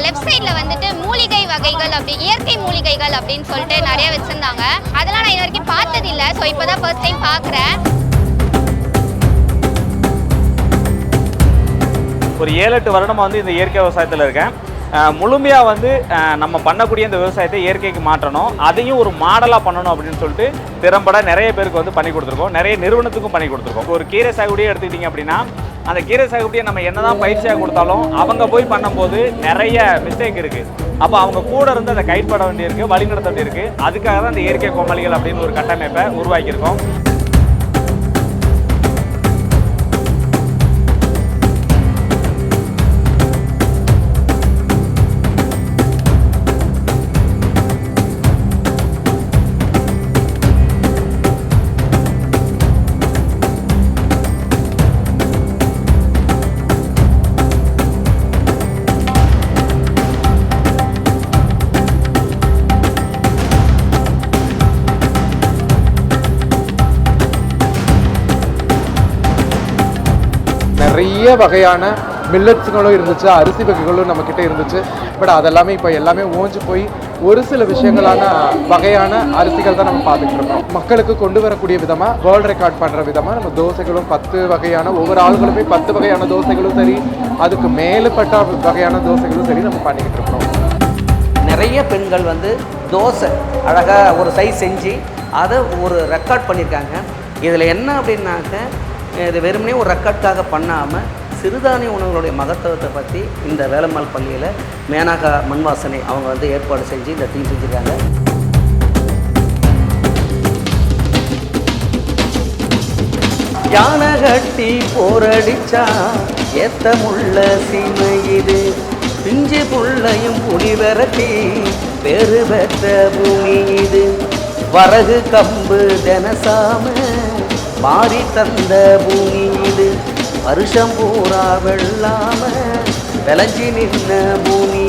Left சைடில் வந்துட்டு மூலிகை வகைகள் அப்படி இயற்கை மூலிகைகள் அப்படின்னு சொல்லிட்டு நிறைய வச்சுருந்தாங்க. அதெல்லாம் நான் இது வரைக்கும் பார்த்ததில்லை. ஸோ இப்போ தான் ஃபர்ஸ்ட் டைம் பார்க்குறேன். ஒரு 7-8 வருடமாக வந்து இந்த இயற்கை விவசாயத்தில் இருக்கேன். முழுமையாக வந்து நம்ம பண்ணக்கூடிய இந்த விவசாயத்தை இயற்கைக்கு மாற்றணும், அதையும் ஒரு மாடலாக பண்ணணும் அப்படின்னு சொல்லிட்டு திறம்பட நிறைய பேருக்கு வந்து பண்ணி கொடுத்துருக்கோம். நிறைய நிறுவனத்துக்கும் பண்ணி கொடுத்துருக்கோம். ஒரு கீரை சாகுபடியே எடுத்துக்கிட்டிங்க அப்படின்னா அந்த கீரை சாகுபடியை நம்ம என்ன தான் பயிற்சியாக கொடுத்தாலும் அவங்க போய் பண்ணும்போது நிறைய மிஸ்டேக் இருக்குது. அப்போ அவங்க கூட இருந்து அதை கைப்பட வேண்டியிருக்கு, வழிநடத்த வேண்டியிருக்கு. அதுக்காக தான் இந்த இயற்கை கோமாளிகள் அப்படின்னு ஒரு கட்டமைப்பை உருவாக்கியிருக்கோம். நிறைய வகையான மில்லட்ஸுகளும் இருந்துச்சு, அரிசி வகைகளும் நம்மக்கிட்ட இருந்துச்சு. பட் அதெல்லாமே இப்போ எல்லாமே ஓஞ்சு போய் ஒரு சில விஷயங்களான வகையான அரிசிகள் தான் நம்ம பார்த்துட்டு இருக்கோம். மக்களுக்கு கொண்டு வரக்கூடிய விதமாக, வேர்ல்டு ரெக்கார்ட் பண்ணுற விதமாக நம்ம தோசைகளும் 10 வகையான, ஒவ்வொரு ஆளுகளுமே 10 வகையான தோசைகளும் சரி, அதுக்கு மேலுப்பட்ட வகையான தோசைகளும் சரி நம்ம பண்ணிக்கிட்டு இருக்கோம். நிறைய பெண்கள் வந்து தோசை அழகாக ஒரு சைஸ் செஞ்சு அதை ஒரு ரெக்கார்ட் பண்ணியிருக்காங்க. இதில் என்ன அப்படின்னாக்க, இது வெறுமனே ஒரு ரெக்கார்டுக்காக பண்ணாமல் சிறுதானிய உணவுகளுடைய மகத்துவத்தை பற்றி இந்த வேலம்மாள் பள்ளியில் மேனகா மண்வாசனை அவங்க வந்து ஏற்பாடு செஞ்சு இந்த டீம் செஞ்சுருக்காங்க. யானை கட்டி போரடிச்சா ஏத்தமுள்ள சீமை இது, பிஞ்சு புள்ளையும் புலி விரட்டி பெரு பெற்ற பூமி இது, வரகு கம்பு தினசாம மாறி தந்த பூமி இது, வருஷம் பூரா வெள்ளாம விளைஞ்சி நின்ன பூமி